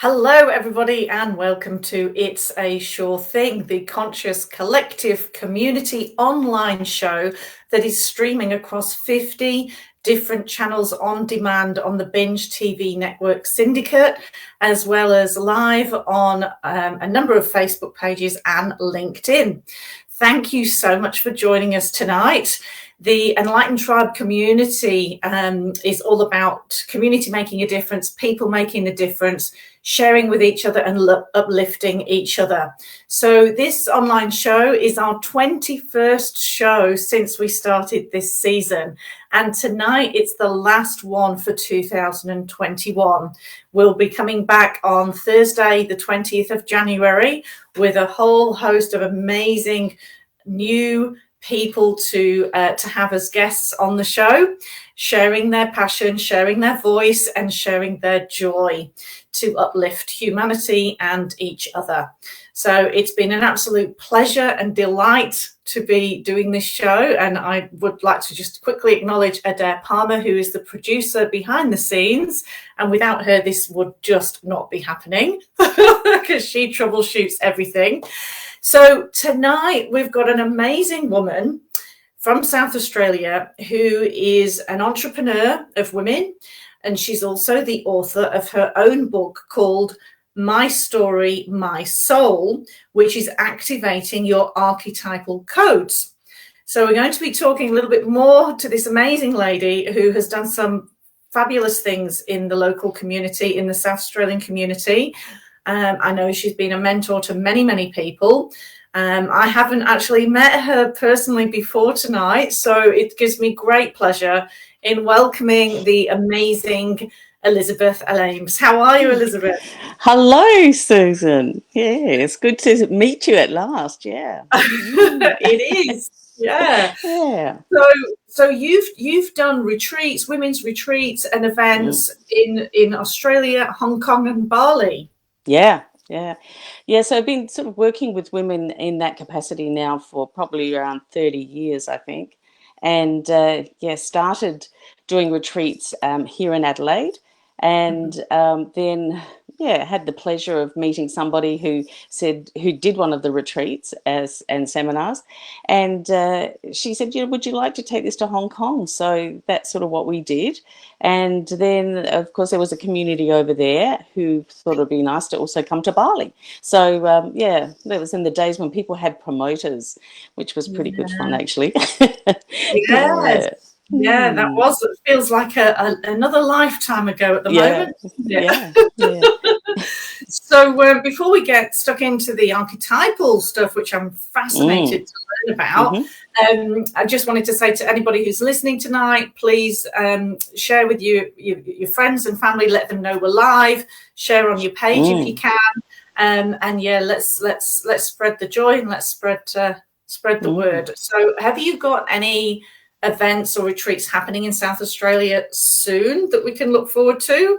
Hello, everybody, and welcome to It's a Sure Thing, the Conscious Collective community online show that is streaming across 50 different channels on demand on the Binge TV network syndicate, as well as live on a number of Facebook pages and LinkedIn. Thank you so much for joining us tonight. The Enlightened Tribe community is all about community making a difference, people making a difference, sharing with each other and uplifting each other. So this online show is our 21st show since we started this season. And tonight it's the last one for 2021. We'll be coming back on Thursday, the 20th of January, with a whole host of amazing new people to have as guests on the show, sharing their passion, sharing their voice, and sharing their joy to uplift humanity and each other. So it's been an absolute pleasure and delight to be doing this show, and I would like to just quickly acknowledge Adair Palmer, who is the producer behind the scenes, and without her this would just not be happening because she troubleshoots everything. So tonight we've got an amazing woman from South Australia who is an entrepreneur of women, and she's also the author of her own book called My Story, My Soul, which is activating your archetypal codes. So we're going to be talking a little bit more to this amazing lady who has done some fabulous things in the local community, in the South Australian community. I know she's been a mentor to many, many people. I haven't actually met her personally before tonight, so it gives me great pleasure in welcoming the amazing Elizabeth Alames. How are you, Elizabeth? Hello, Susan. Yeah, it's good to meet you at last. Yeah. It is. Yeah. Yeah. So you've done retreats, women's retreats and events in Australia, Hong Kong and Bali. Yeah. So I've been sort of working with women in that capacity now for probably around 30 years, I think. And started doing retreats here in Adelaide. And then had the pleasure of meeting somebody who did one of the retreats and seminars, and she said, would you like to take this to Hong Kong? So that's sort of what we did. And then, of course, there was a community over there who thought it'd be nice to also come to Bali. So that was in the days when people had promoters, which was pretty good fun, actually. Yeah, that was, it feels like another lifetime ago at the moment. Yeah. So before we get stuck into the archetypal stuff, which I'm fascinated to learn about, I just wanted to say to anybody who's listening tonight, please share with your friends and family, let them know we're live, share on your page if you can, let's spread the joy and let's spread the word. So have you got any events or retreats happening in South Australia soon that we can look forward to?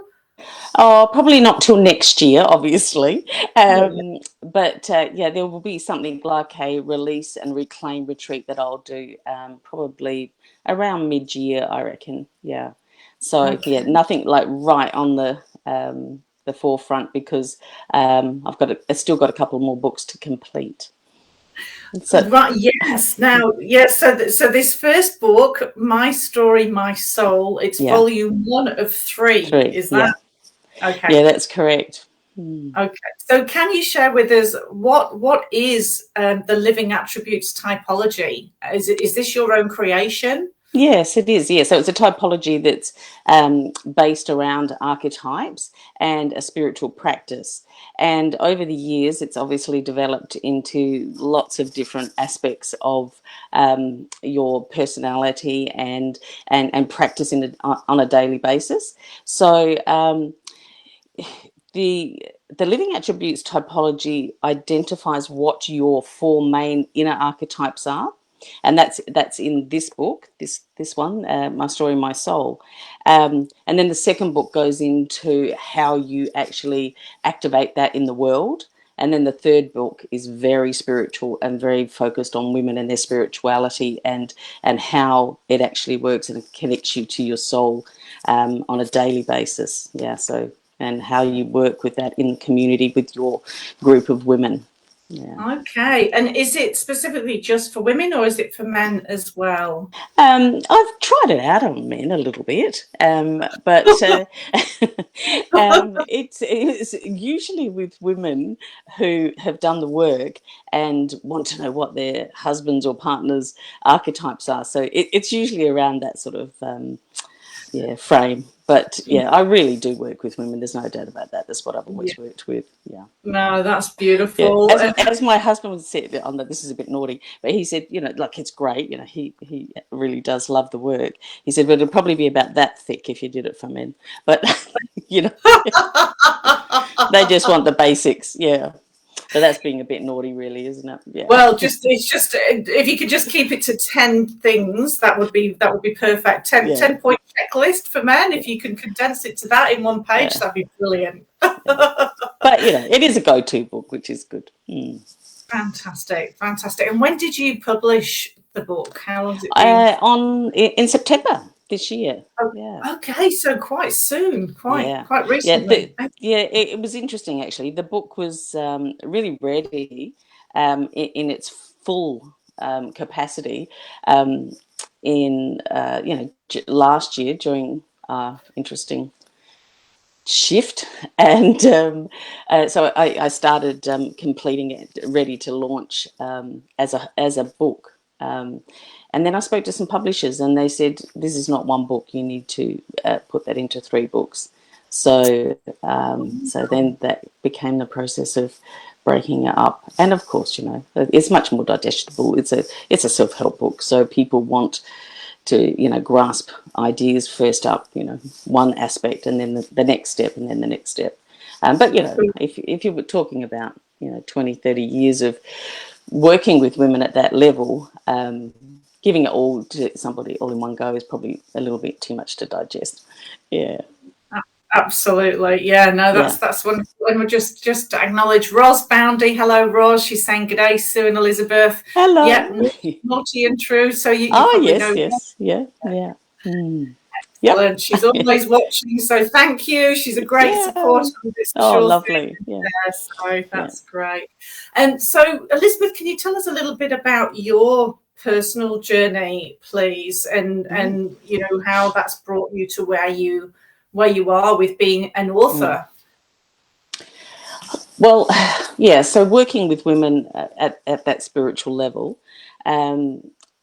Oh, probably not till next year, obviously. But there will be something like a release and reclaim retreat that I'll do probably around mid-year, I reckon. Yeah. So nothing like right on the forefront because I've still got a couple more books to complete. So, right, yes. Now, yes. So this first book, My Story, My Soul, it's volume 1 of 3. Is that okay? Yeah, that's correct. Okay. So, can you share with us what is the Living Attributes typology? Is this your own creation? Yes, it is. Yeah, so it's a typology that's based around archetypes and a spiritual practice. And over the years, it's obviously developed into lots of different aspects of your personality and practice on a daily basis. So the Living Attributes typology identifies what your 4 main inner archetypes are. And that's in this book, this one, My Story, My Soul. And then the second book goes into how you actually activate that in the world. And then the third book is very spiritual and very focused on women and their spirituality and how it actually works and connects you to your soul on a daily basis. Yeah, so and how you work with that in the community with your group of women. Yeah. Okay. And is it specifically just for women, or is it for men as well? I've tried it out on men a little bit, but it's usually with women who have done the work and want to know what their husbands or partners' archetypes are. So it's usually around that sort of frame. But yeah, I really do work with women. There's no doubt about that. That's what I've Yeah. always worked with. Yeah. No, that's Yeah, beautiful. as my husband would say, on that, this is a bit naughty, but he said, like it's great, he really does love the work. He said, but it'd probably be about that thick if you did it for men. But you know, they just want the basics, yeah. But that's being a bit naughty, really, isn't it? Yeah. Well, it's just if you could just keep it to 10 things, that would be perfect. 10, Yeah. 10-point checklist for men. If you can condense it to that in one page, Yeah. that'd be brilliant. But it is a go-to book, which is good. Fantastic. And when did you publish the book? How long has it been? In September this year. Oh, Yeah. okay, so quite soon, quite Yeah, recently. it was interesting actually. The book was really ready in its full capacity in last year during interesting shift, and so I started completing it, ready to launch as a book. And then I spoke to some publishers, and they said, "This is not one book. You need to put that into 3 books." So then that became the process of breaking it up. And of course, it's much more digestible. It's a self-help book, so people want to grasp ideas first up, one aspect, and then the next step, and then the next step. But if you were talking about 20, 30 years of working with women at that level, giving it all to somebody all in one go is probably a little bit too much to digest. Yeah. Absolutely. Yeah, no, that's wonderful. And we'll just acknowledge Ros Boundy. Hello, Ros. She's saying good day, Sue and Elizabeth. Hello. Yeah, naughty and true. So you probably yes, know. Yes. Yeah. Mm. Excellent. She's always watching, so thank you. She's a great supporter of this. Lovely. Yeah. So that's great. And so, Elizabeth, can you tell us a little bit about your personal journey, please, and how that's brought you to where you are with being an author? Well, yeah. So working with women at that spiritual level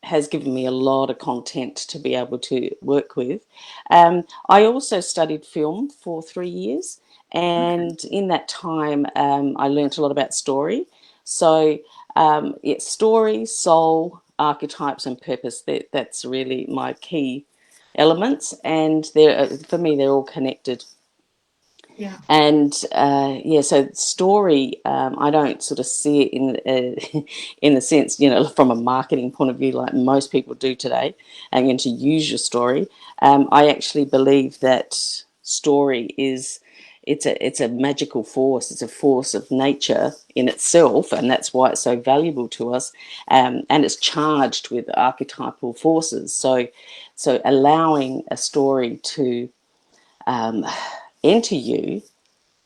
has given me a lot of content to be able to work with. I also studied film for 3 years, and in that time, I learnt a lot about story. So it's story, soul, archetypes, and purpose. That's really my key elements, and for me, they're all connected. Yeah. And so story, I don't sort of see it in the sense, from a marketing point of view, like most people do today, and to use your story. I actually believe that story it's a magical force. It's a force of nature in itself, and that's why it's so valuable to us. And it's charged with archetypal forces. So allowing a story to enter you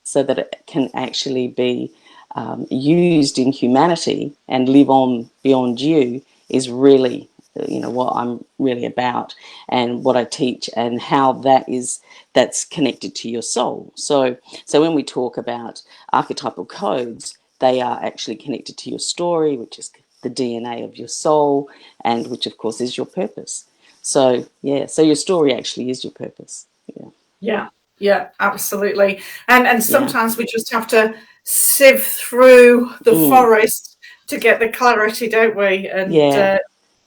so that it can actually be used in humanity and live on beyond you is really what I'm really about, and what I teach, and how that's connected to your soul. So when we talk about archetypal codes, they are actually connected to your story, which is the DNA of your soul, and which of course is your purpose. So your story actually is your purpose. Yeah, absolutely. And sometimes we just have to sieve through the forest to get the clarity, don't we? And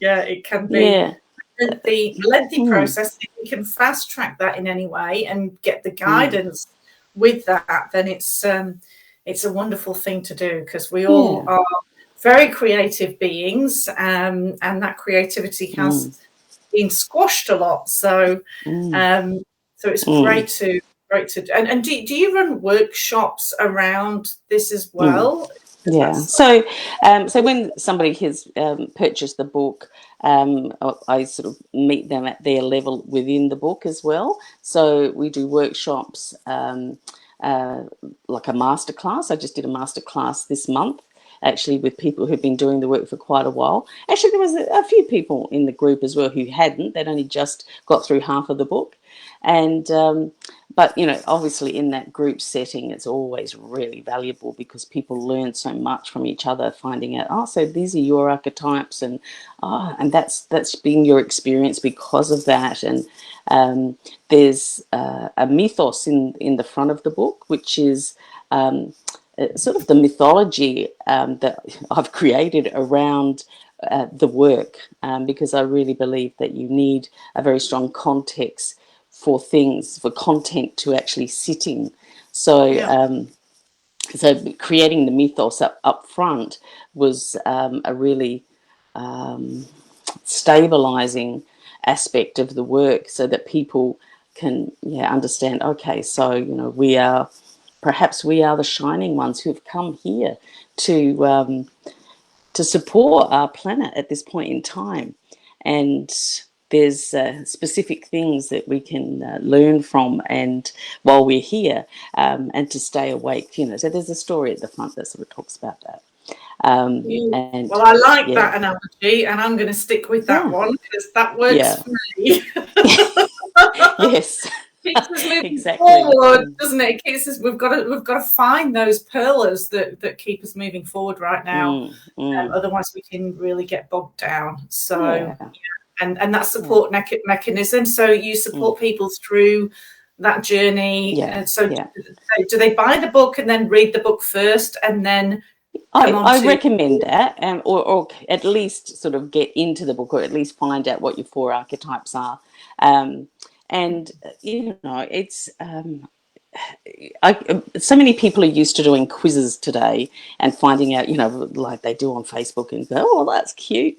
it can be a lengthy process. If we can fast track that in any way and get the guidance with that, then it's a wonderful thing to do, because we all are very creative beings, and that creativity has been squashed a lot. So so it's great to and do you run workshops around this as well? Yeah. So when somebody has purchased the book, I sort of meet them at their level within the book as well. So we do workshops uh, like a masterclass. I just did a masterclass this month, actually, with people who've been doing the work for quite a while. Actually, there was a few people in the group as well who hadn't. They'd only just got through half of the book. And but obviously in that group setting, it's always really valuable because people learn so much from each other, finding out, oh, so these are your archetypes, and and that's been your experience because of that. And there's a mythos in the front of the book, which is sort of the mythology that I've created around the work, because I really believe that you need a very strong context for things, for content to actually sit in. So, Yeah. so creating the mythos up front was a really stabilizing aspect of the work, so that people can understand, okay, so perhaps we are the shining ones who have come here to support our planet at this point in time. And there's specific things that we can learn from, and while we're here, and to stay awake. So there's a story at the front that sort of talks about that. And Well, I like yeah, that analogy, and I'm going to stick with that yeah, one because that works yeah, for me. yes, Keeps us moving exactly. forward, doesn't it? It keeps us. We've got to find those pillars that keep us moving forward right now. Mm, mm, Otherwise, we can really get bogged down. So, yeah, and that yeah, support mechanism. So you mm, support people through that journey. yeah, And so, yeah. do they buy the book and then read the book first, and then come on I to? recommend that, or at least sort of get into the book, or at least find out what your 4 archetypes are. Um, and it's so many people are used to doing quizzes today and finding out, like they do on Facebook, and go, oh, that's cute.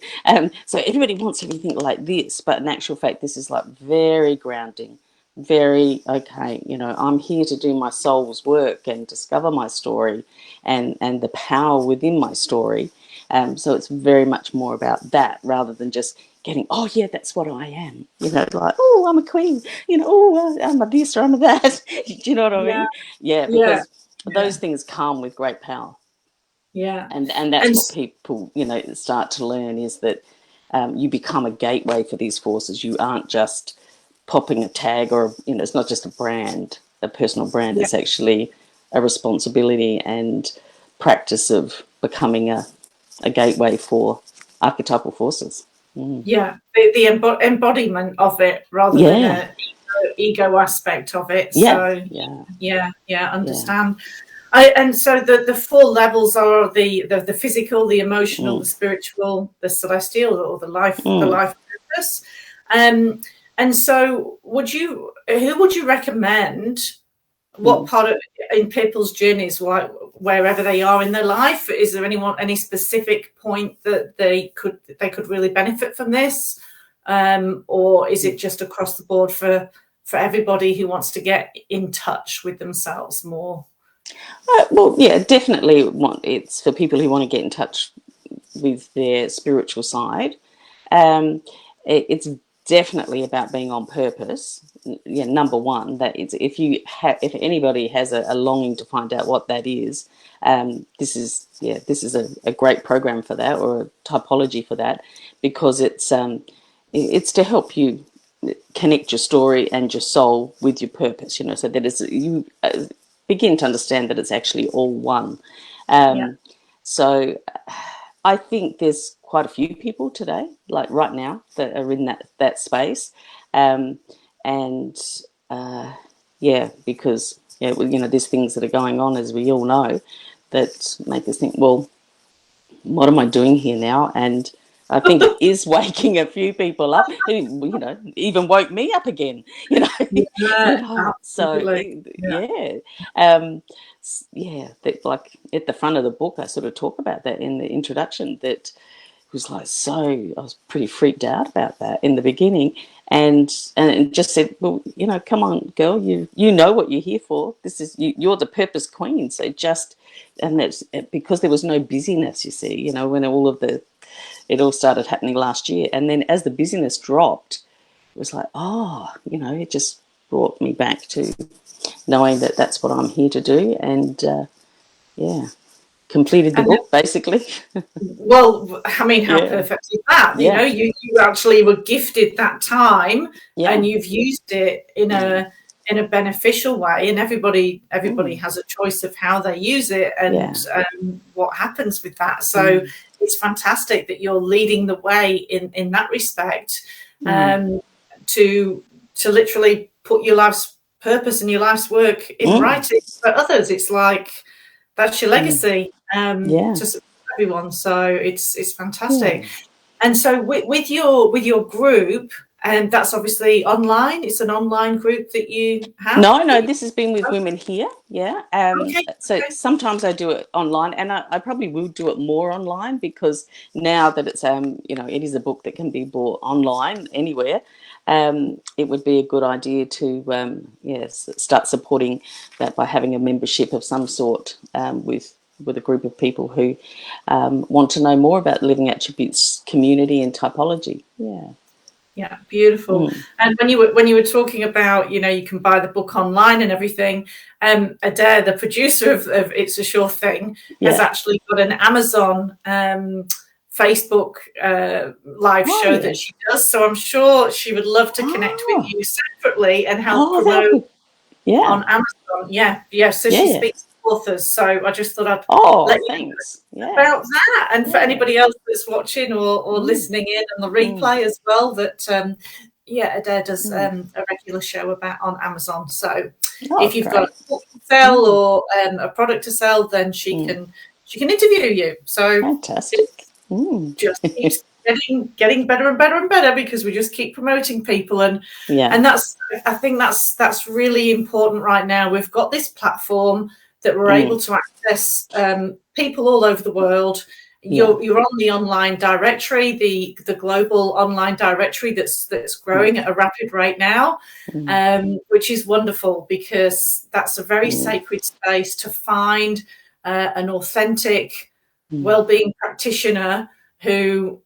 So everybody wants everything like this, but in actual fact, this is like very grounding, very okay. I'm here to do my soul's work and discover my story, and the power within my story. So it's very much more about that rather than just getting, oh yeah, that's what I am. Like, oh, I'm a queen. Oh, I'm a this or I'm a that. Do you know what I Yeah, mean? Yeah, yeah, because those yeah, things come with great power, yeah. and that's And what people start to learn, is that you become a gateway for these forces. You aren't just popping a tag, or it's not just a brand, a personal brand. yeah, It's actually a responsibility and practice of becoming a gateway for archetypal forces. Mm. yeah, the embodiment of it rather than Yeah, a ego aspect of it. yeah, So yeah, yeah, yeah. understand. And so the 4 levels are the physical, the emotional, the Mm, spiritual, the celestial, or the mm, life purpose. And so who would you recommend? What mm. part of in people's journeys, wherever they are in their life, is there any specific point that they could really benefit from this, or is it just across the board for everybody who wants to get in touch with themselves more? Well, yeah, definitely. It's for people who want to get in touch with their spiritual side. Um, it's definitely about being on purpose. Yeah, number one, that it's if anybody has a longing to find out what that is, this is a great program for that, or a typology for that, because it's to help you connect your story and your soul with your purpose. So that you begin to understand that it's actually all one. Yeah, Um, so I think there's quite a few people today, like right now, that are in that space, um, and because there's things that are going on, as we all know, that make us think, well, what am I doing here now? And I think it is waking a few people up. Even woke me up again. yeah, So absolutely. Yeah, yeah, um, That, like at the front of the book, I sort of talk about that in the introduction. That was like, so I was pretty freaked out about that in the beginning, and just said, well, come on, girl, you know what you're here for. This is you're the purpose queen. So just, and that's because there was no busyness. You see, when it all started happening last year, and then as the busyness dropped, it was like, it just brought me back to knowing that that's what I'm here to do, and completed the And book basically. well, I mean, how Yeah, perfect is that? You know, yeah, you actually were gifted that time, yeah, and you've used it in a beneficial way. And everybody mm, has a choice of how they use it and yeah, what happens with that. So it's fantastic that you're leading the way in that respect, mm, to literally put your life's purpose and your life's work in mm, writing for others. It's like that's your mm, legacy, yeah, to support everyone. So it's yeah. fantastic. And so with your group, and that's obviously online. It's an online group that you have. No, no, That you, this has been with women here. Yeah. okay, So okay, sometimes I do it online, and I probably will do it more online, because now that it's it is a book that can be bought online anywhere. It would be a good idea to start supporting that by having a membership of some sort, with a group of people who want to know more about Living Attributes community and typology. Yeah. yeah, beautiful. Mm. And when you were talking about, you can buy the book online and everything, Adair, the producer of It's a Sure Thing, has Yeah. actually got an Amazon Facebook live Oh show yeah. that she does. So I'm sure she would love to connect with Oh. you separately and help Oh, that promote would. Yeah. on Amazon. Yeah, yeah. So Yeah. she Yeah. speaks to authors. So I just thought I'd Oh, let you thanks. know Yeah, about that. And for yeah. anybody else that's watching or Mm, listening in on the mm, replay as well, that Adair does mm. a regular show about on Amazon. So Oh, if you've got great. a book to sell Mm, or a product to sell, then mm. she can interview you. So it Fantastic. Mm. just keeps getting better and better and better, because we just keep promoting people, and Yeah. that's, I think that's really important right now. We've got this platform that we're able Mm, to access people all over the world. yeah. You're on the online directory, the global online directory that's Mm, growing at a rapid rate now, mm, which is wonderful, because that's a very mm, sacred space to find an authentic mm, well-being practitioner who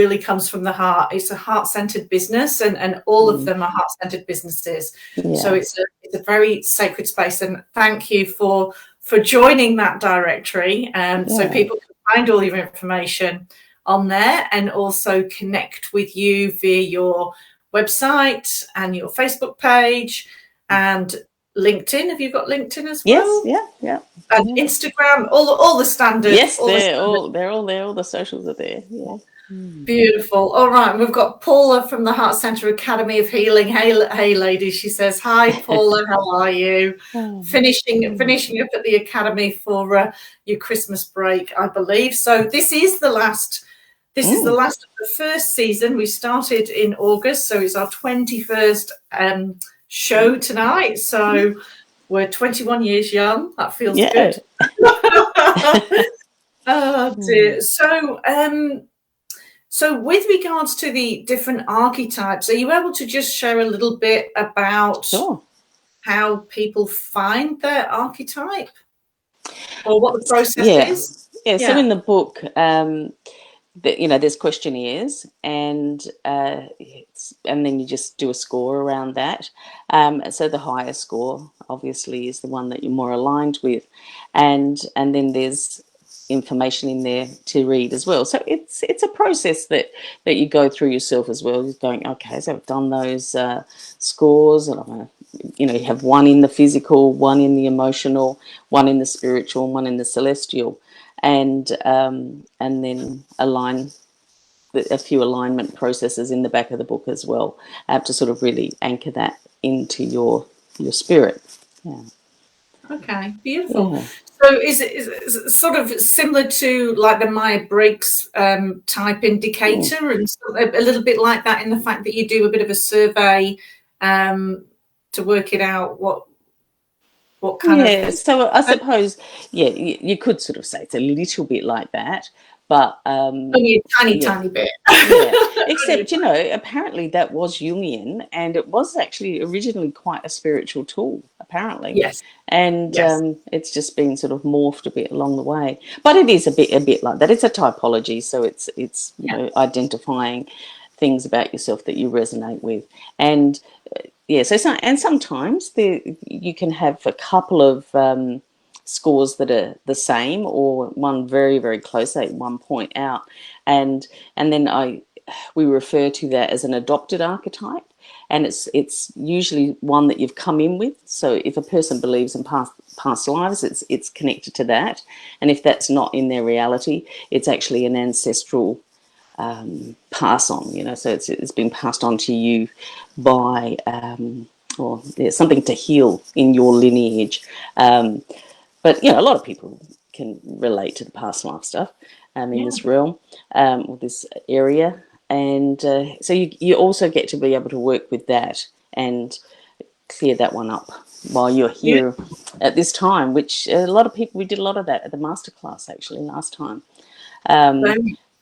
really comes from the heart. It's a heart-centered business, and all of mm. them are heart-centered businesses. So Yeah. it's a very sacred space. And thank you for joining that directory, so Yeah. people can find all your information on there, and also connect with you via your website and your Facebook page and LinkedIn. Have you got LinkedIn as Yes. well? Yeah. Yeah. And Yeah. Instagram, all the standard, Yes, all the standard. they're all there. All the socials are there. Yeah. Mm. Beautiful. All right, we've got Paula from the Heart Centre Academy of Healing. Hey, ladies. She says, "Hi, Paula. How are you? Oh, Finishing mm, up at the academy for your Christmas break, I believe." So this is the last. This is the mm. last of the first season. We started in August, so it's our 21st show tonight. So we're 21 years young. That feels Yeah. good. Oh dear. Mm. So with regards to the different archetypes, are you able to just share a little bit about Sure. how people find their archetype, or what the process Yeah. is? Yeah. So Yeah. in the book, there's questionnaires, and then you just do a score around that. So the higher score obviously is the one that you're more aligned with, and then there's information in there to read as well. So it's a process that you go through yourself as well. You're going, okay, so I've done those scores, and I'm gonna, you have one in the physical, one in the emotional, one in the spiritual, one in the celestial, and then align a few alignment processes in the back of the book as well, to sort of really anchor that into your spirit. Yeah. Okay. Beautiful. Yeah. So is it sort of similar to like the Myers-Briggs type Mm. indicator, and a little bit like that in the fact that you do a bit of a survey to work it out what kind of Yeah, so I suppose, yeah, you could sort of say it's a little bit like that, but only a tiny, yeah, tiny bit. yeah. Only a Except, apparently that was Jungian, and it was actually originally quite a spiritual tool, apparently, Yes, and yes, it's just been sort of morphed a bit along the way. But it is a bit like that. It's a typology, so it's yeah, identifying things about yourself that you resonate with, and yeah, and sometimes you can have a couple of scores that are the same, or one very, very close, like 1 point out, and then we refer to that as an adopted archetype, and it's usually one that you've come in with. So if a person believes in past lives, it's connected to that, and if that's not in their reality, it's actually an ancestral pass on, so it's been passed on to you by or there's something to heal in your lineage. But a lot of people can relate to the past life stuff in this realm, or this area, and so you also get to be able to work with that and clear that one up while you're here at this time, which a lot of people, we did a lot of that at the masterclass actually last time.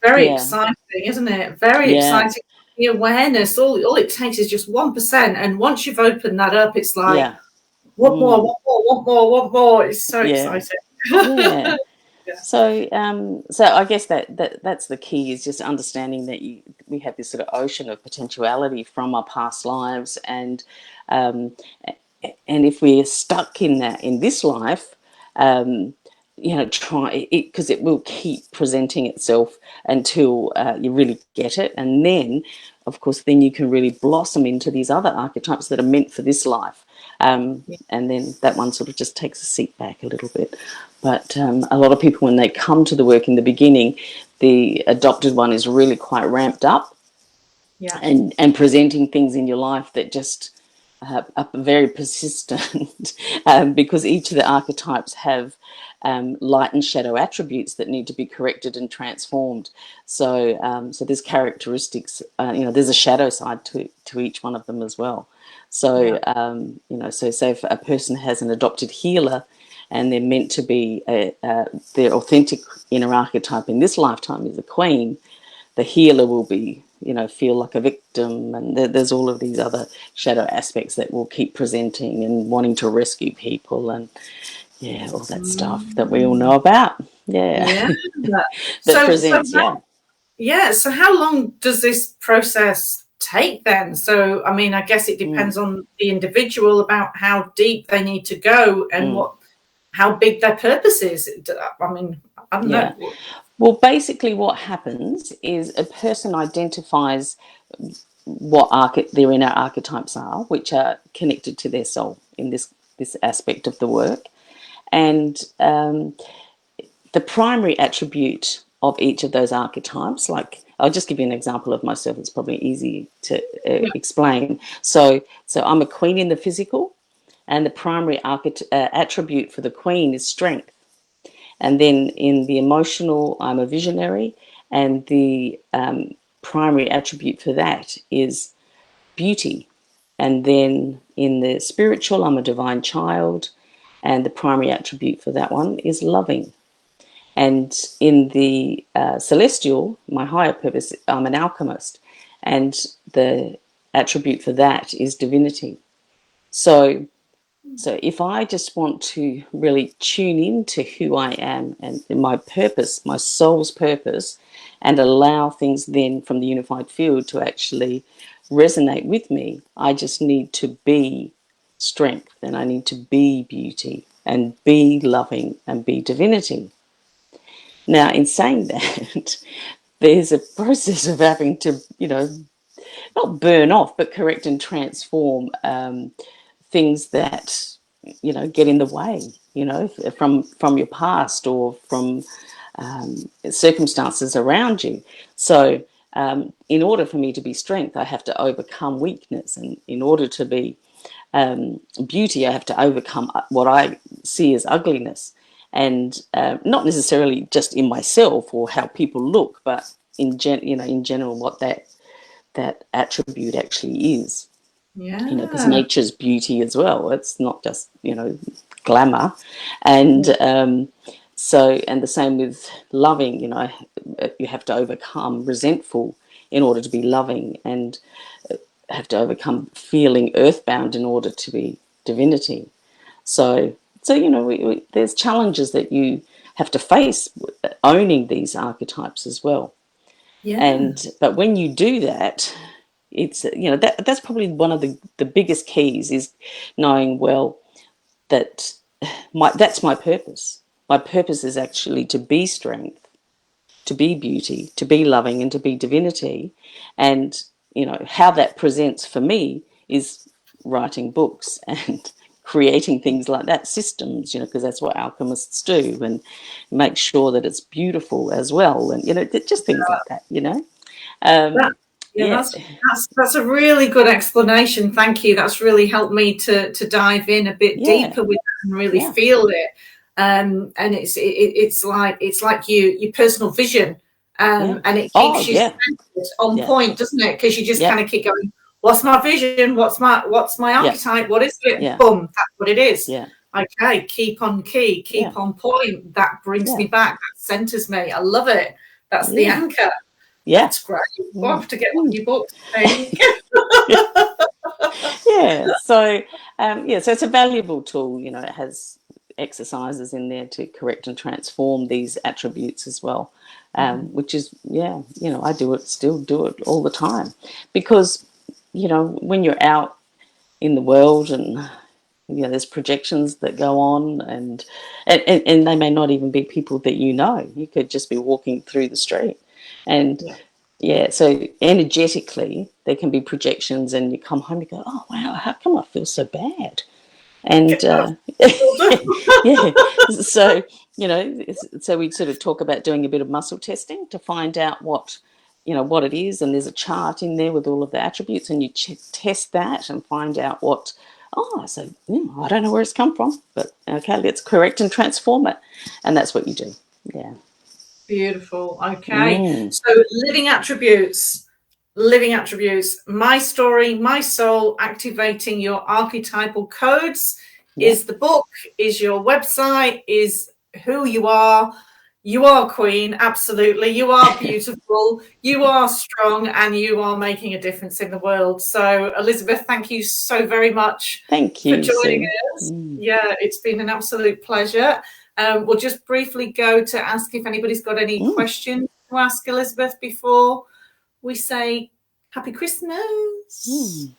Very exciting, isn't it? Very exciting. The awareness, all it takes is just 1%, and once you've opened that up, it's like want more. It's so exciting. So I guess that's the key, is just understanding that we have this sort of ocean of potentiality from our past lives, and if we're stuck in this life, try it, because it will keep presenting itself until you really get it, and then of course you can really blossom into these other archetypes that are meant for this life, and then that one sort of just takes a seat back a little bit. But a lot of people, when they come to the work in the beginning, the adopted one is really quite ramped up, and presenting things in your life that just are very persistent, because each of the archetypes have light and shadow attributes that need to be corrected and transformed. So there's characteristics, there's a shadow side to each one of them as well. So so say if a person has an adopted healer, and they're meant to be their authentic inner archetype in this lifetime is a queen, the healer will be, feel like a victim, and there's all of these other shadow aspects that will keep presenting and wanting to rescue people, and all that stuff that we all know about. That presents. So how long does this process take then? So I mean, I guess it depends on the individual about how deep they need to go and how big their purpose is. I mean, I don't know. Well, basically what happens is a person identifies what their inner archetypes are, which are connected to their soul in this aspect of the work. And the primary attribute of each of those archetypes, like I'll just give you an example of myself, it's probably easy to explain. So I'm a queen in the physical, and the primary attribute for the queen is strength. And then in the emotional, I'm a visionary, and the primary attribute for that is beauty. And then in the spiritual, I'm a divine child, and the primary attribute for that one is loving. And in the celestial, my higher purpose, I'm an alchemist, and the attribute for that is divinity. So if I just want to really tune into who I am and my purpose, my soul's purpose, and allow things then from the unified field to actually resonate with me, I just need to be strength, and I need to be beauty and be loving and be divinity. Now, in saying that, there's a process of having to, not burn off, but correct and transform things that get in the way, from your past or from circumstances around you. So in order for me to be strength, I have to overcome weakness, and in order to be beauty, I have to overcome what I see as ugliness, and not necessarily just in myself or how people look, but in general what that attribute actually is. Because nature's beauty as well. It's not just glamour, and and the same with loving. You have to overcome resentful in order to be loving, and have to overcome feeling earthbound in order to be divinity. So there's challenges that you have to face owning these archetypes as well. But when you do that, it's that's probably one of the biggest keys, is knowing well that that's my purpose. My purpose is actually to be strength, to be beauty, to be loving, and to be divinity. And how that presents for me is writing books and creating things like that, systems, because that's what alchemists do, and make sure that it's beautiful as well, and just things like that. That, yeah, Yeah, that's a really good explanation. Thank you. That's really helped me to dive in a bit yeah, deeper with that and really yeah, feel it. And it's like your personal vision, yeah. and it Oh, keeps you yeah, centered on yeah, point, doesn't it? Because you just yeah, kind of keep going. What's my vision? What's my yeah, archetype? What is it? yeah, Boom, that's what it is. yeah, Okay, keep on key, yeah, keep on point. That brings yeah, me back. That centers me. I love it. That's the yeah, anchor. yeah. That's great. We'll Mm, have to get one of mm. your books, I think. Yeah, so so it's a valuable tool. It has exercises in there to correct and transform these attributes as well, which is, I still do it all the time, because when you're out in the world, and there's projections that go on, and they may not even be people that you could just be walking through the street, and Yeah. yeah, so energetically there can be projections, and you come home, you go, oh wow, how come I feel so bad? And yeah, so so we sort of talk about doing a bit of muscle testing to find out what it is, and there's a chart in there with all of the attributes, and you test that and find out so I don't know where it's come from, but okay, let's correct and transform it, and that's what you do. Yeah. Beautiful. Okay. Mm. So living attributes, my story, my soul, activating your archetypal codes Yeah. is the book, is your website, is who you are. You are queen, absolutely. You are beautiful, you are strong, and you are making a difference in the world. So, Elizabeth, thank you so very much Thank for you, joining Sue. us. Yeah, it's been an absolute pleasure. We'll just briefly go to ask if anybody's got any Mm. questions to ask Elizabeth before we say Happy Christmas. Mm.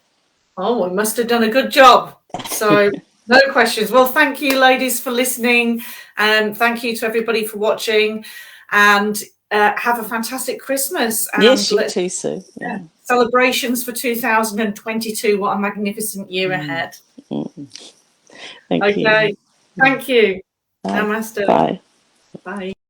Oh, we must have done a good job. So, no questions. Well, thank you, ladies, for listening. And thank you to everybody for watching. And have a fantastic Christmas. And Yes, you too, Sue. Yeah. celebrations for 2022. What a magnificent year ahead. Thank you. Okay. Thank you. Bye. Namaste. Bye. Bye.